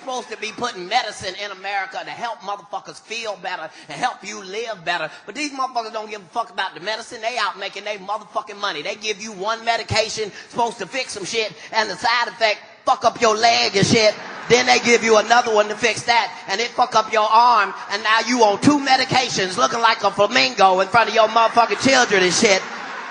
supposed to be putting medicine in America to help motherfuckers feel better and help you live better. But these motherfuckers don't give a fuck about the medicine. They out making their motherfucking money. They give you one medication supposed to fix some shit, and the side effect fuck up your leg and shit. Then they give you another one to fix that, and it fuck up your arm, and now you on 2 medications looking like a flamingo in front of your motherfucking children and shit.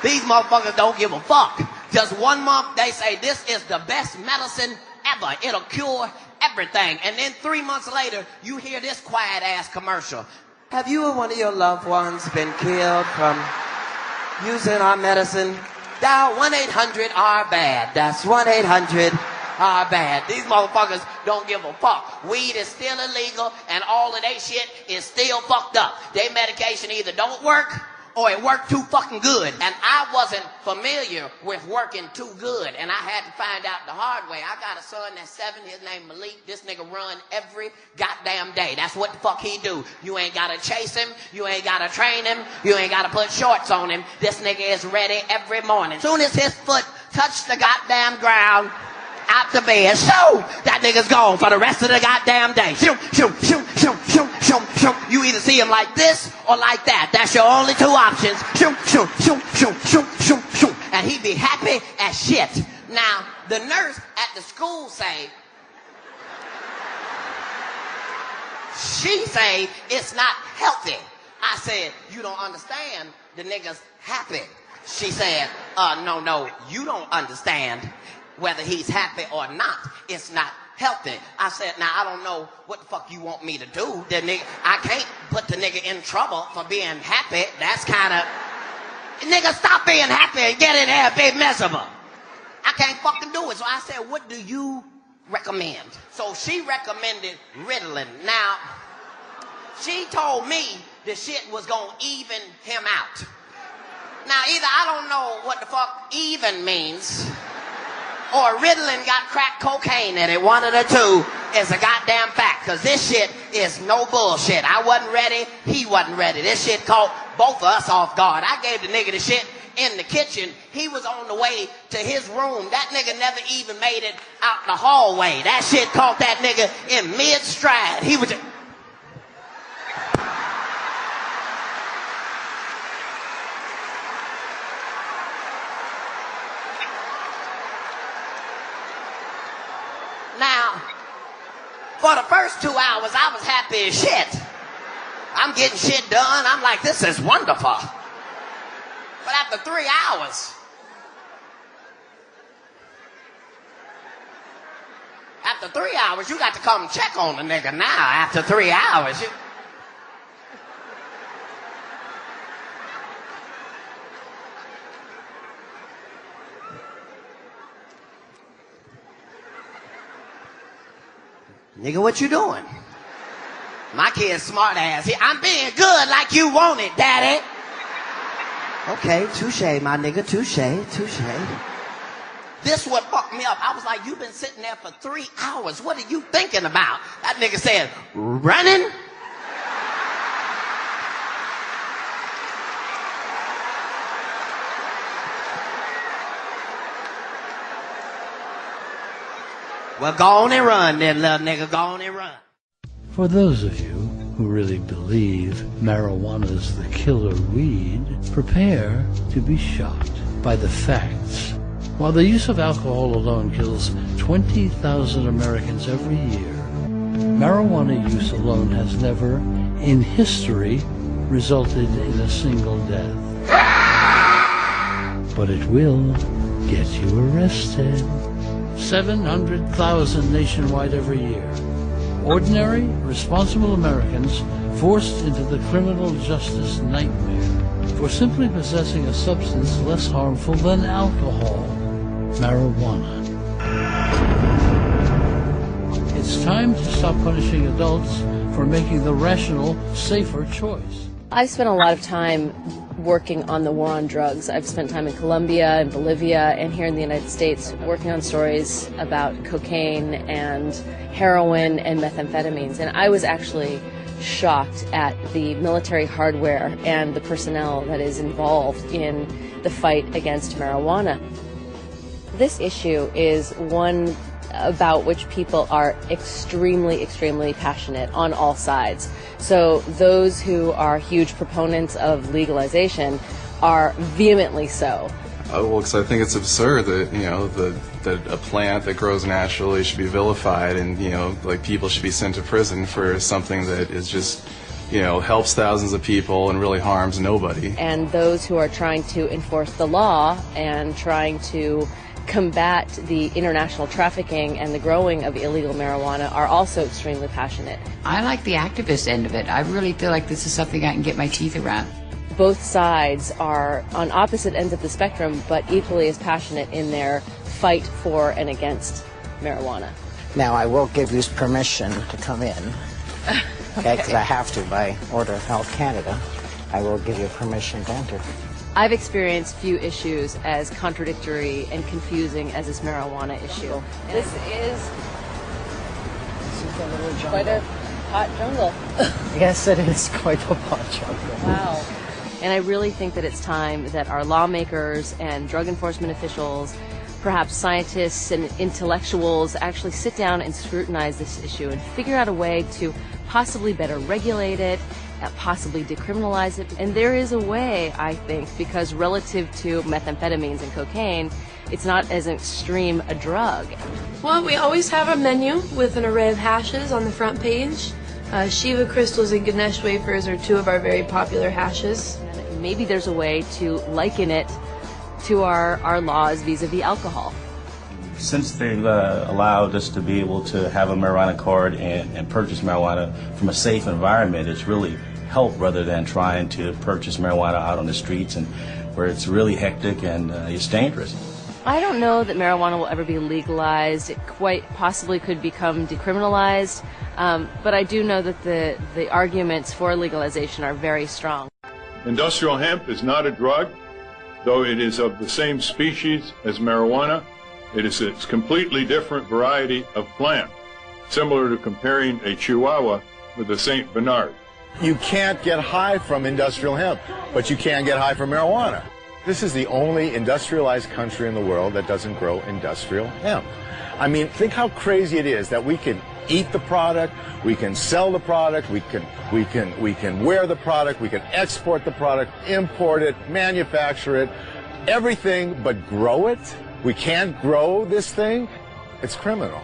These motherfuckers don't give a fuck. Just 1 month, they say this is the best medicine ever. It'll cure everything. And then 3 months later, you hear this quiet-ass commercial. Have you or one of your loved ones been killed from using our medicine? Dial 1-800-RBAD. That's 1-800-RBAD. These motherfuckers don't give a fuck. Weed is still illegal, and all of their shit is still fucked up. Their medication either don't work, or it worked too fucking good. And I wasn't familiar with working too good, and I had to find out the hard way. I got a son that's 7, his name Malik. This nigga run every goddamn day. That's what the fuck he do. You ain't gotta chase him, you ain't gotta train him, you ain't gotta put shorts on him. This nigga is ready every morning. Soon as his foot touched the goddamn ground, out the bed, shoo, that nigga's gone for the rest of the goddamn day. Shoo, shoo, shoo, shoo, shoo, shoo, shoo. You either see him like this or like that. That's your only 2 options. Shoo, shoo, shoo, shoo, shoo, shoo, shoo. And he be happy as shit. Now, the nurse at the school she say it's not healthy. I said, you don't understand, the nigga's happy. She said, no, you don't understand. Whether he's happy or not, it's not healthy. I said, now I don't know what the fuck you want me to do. I can't put the nigga in trouble for being happy. That's kind of... Nigga, stop being happy and get in there and be miserable. I can't fucking do it. So I said, what do you recommend? So she recommended Ritalin. Now, she told me the shit was gonna even him out. Now, either I don't know what the fuck even means, or Ritalin got crack cocaine in it. One of the two is a goddamn fact, because this shit is no bullshit. I wasn't ready, he wasn't ready. This shit caught both of us off guard. I gave the nigga the shit in the kitchen. He was on the way to his room. That nigga never even made it out the hallway. That shit caught that nigga in mid-stride. He was just... Now, for the first 2 hours, I was happy as shit. I'm getting shit done. I'm like, this is wonderful. But after 3 hours, you got to come check on the nigga now. After 3 hours, nigga, what you doing? My kid's smart ass. I'm being good like you want it, daddy. Okay, touche, my nigga, touche. This what fucked me up. I was like, you've been sitting there for 3 hours. What are you thinking about? That nigga said, running? Well, go on and run then, little nigga. Go on and run. For those of you who really believe marijuana's the killer weed, prepare to be shocked by the facts. While the use of alcohol alone kills 20,000 Americans every year, marijuana use alone has never, in history, resulted in a single death. But it will get you arrested. 700,000 nationwide every year. Ordinary, responsible Americans forced into the criminal justice nightmare for simply possessing a substance less harmful than alcohol, marijuana. It's time to stop punishing adults for making the rational, safer choice. I've spent a lot of time working on the war on drugs. I've spent time in Colombia and Bolivia and here in the United States working on stories about cocaine and heroin and methamphetamines. And I was actually shocked at the military hardware and the personnel that is involved in the fight against marijuana. This issue is one about which people are extremely, extremely passionate on all sides. So those who are huge proponents of legalization are vehemently so. Well, because I think it's absurd that, that a plant that grows naturally should be vilified, and, like, people should be sent to prison for something that is just, helps thousands of people and really harms nobody. And those who are trying to enforce the law and trying to combat the international trafficking and the growing of illegal marijuana are also extremely passionate. I like the activist end of it. I really feel like this is something I can get my teeth around. Both sides are on opposite ends of the spectrum, but equally as passionate in their fight for and against marijuana. Now, I will give you permission to come in, okay, because I have to by order of Health Canada. I will give you permission to enter. I've experienced few issues as contradictory and confusing as this marijuana issue. This is quite a hot jungle. Yes, it is quite a hot jungle. Wow. And I really think that it's time that our lawmakers and drug enforcement officials, perhaps scientists and intellectuals, actually sit down and scrutinize this issue and figure out a way to possibly better regulate it, possibly decriminalize it. And there is a way, I think, because relative to methamphetamines and cocaine, it's not as extreme a drug. Well, we always have a menu with an array of hashes on the front page. Shiva crystals and Ganesh wafers are two of our very popular hashes. Maybe there's a way to liken it to our laws vis-a-vis alcohol. Since they've allowed us to be able to have a marijuana card and purchase marijuana from a safe environment, it's really helped rather than trying to purchase marijuana out on the streets and where it's really hectic and it's dangerous. I don't know that marijuana will ever be legalized. It quite possibly could become decriminalized, but I do know that the arguments for legalization are very strong. Industrial hemp is not a drug, though it is of the same species as marijuana. It is a completely different variety of plant, similar to comparing a Chihuahua with a St. Bernard. You can't get high from industrial hemp, but you can get high from marijuana. This is the only industrialized country in the world that doesn't grow industrial hemp. I mean, think how crazy it is that we can eat the product, we can sell the product, we can wear the product, we can export the product, import it, manufacture it, everything but grow it. We can't grow this thing. It's criminal.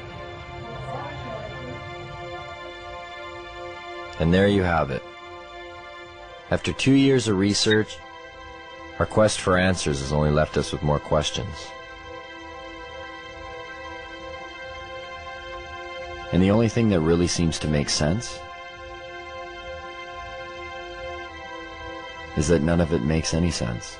And there you have it. After 2 years of research, our quest for answers has only left us with more questions. And the only thing that really seems to make sense is that none of it makes any sense.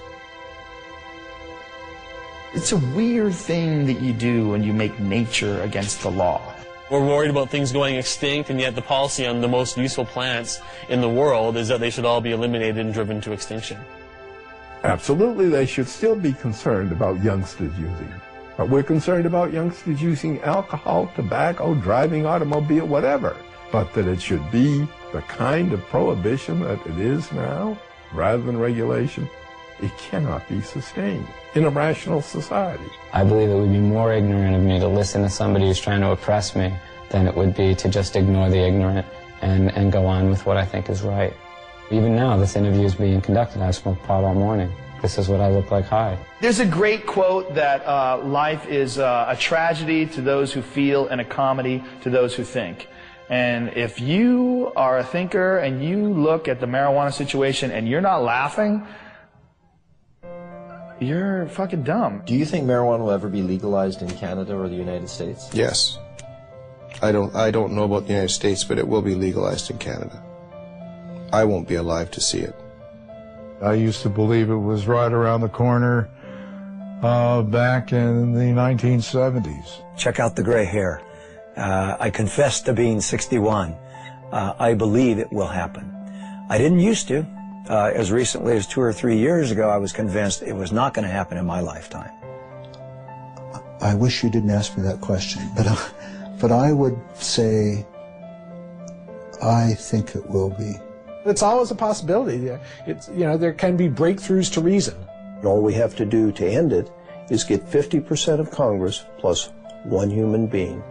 It's a weird thing that you do when you make nature against the law. We're worried about things going extinct, and yet the policy on the most useful plants in the world is that they should all be eliminated and driven to extinction. Absolutely, they should still be concerned about youngsters using it. But we're concerned about youngsters using alcohol, tobacco, driving automobile, whatever. But that it should be the kind of prohibition that it is now, rather than regulation, it cannot be sustained in a rational society. I believe it would be more ignorant of me to listen to somebody who's trying to oppress me than it would be to just ignore the ignorant and go on with what I think is right. Even now, this interview is being conducted. I smoked pot all morning. This is what I look like high. There's a great quote that life is a tragedy to those who feel and a comedy to those who think. And if you are a thinker and you look at the marijuana situation and you're not laughing, you're fucking dumb. Do you think marijuana will ever be legalized in Canada or the United States? Yes. I don't know about the United States, but it will be legalized in Canada. I won't be alive to see it. I used to believe it was right around the corner back in the 1970s. Check out the gray hair. I confess to being 61. I believe it will happen. I didn't used to. As recently as 2 or 3 years ago, I was convinced it was not going to happen in my lifetime. I wish you didn't ask me that question, but I would say I think it will be. It's always a possibility. It's, there can be breakthroughs to reason. All we have to do to end it is get 50% of Congress plus one human being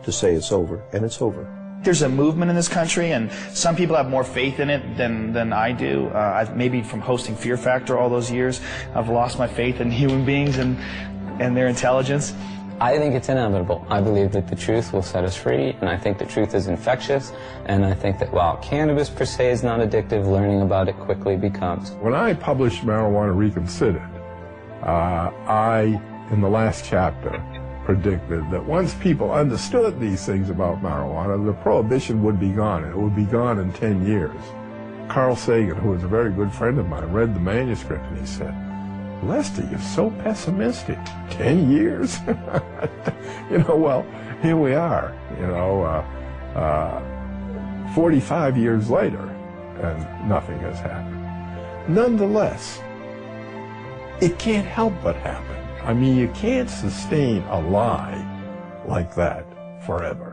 to say it's over, and it's over. There's a movement in this country, and some people have more faith in it than I do. Maybe from hosting Fear Factor all those years, I've lost my faith in human beings and their intelligence. I think it's inevitable. I believe that the truth will set us free, and I think the truth is infectious, and I think that while cannabis per se is not addictive, learning about it quickly becomes. When I published Marijuana Reconsidered, I, in the last chapter, predicted that once people understood these things about marijuana, the prohibition would be gone. It would be gone in 10 years. Carl Sagan, who was a very good friend of mine, read the manuscript and he said, "Lester, you're so pessimistic. 10 years?" You know, well, here we are, 45 years later, and nothing has happened. Nonetheless, it can't help but happen. I mean, you can't sustain a lie like that forever.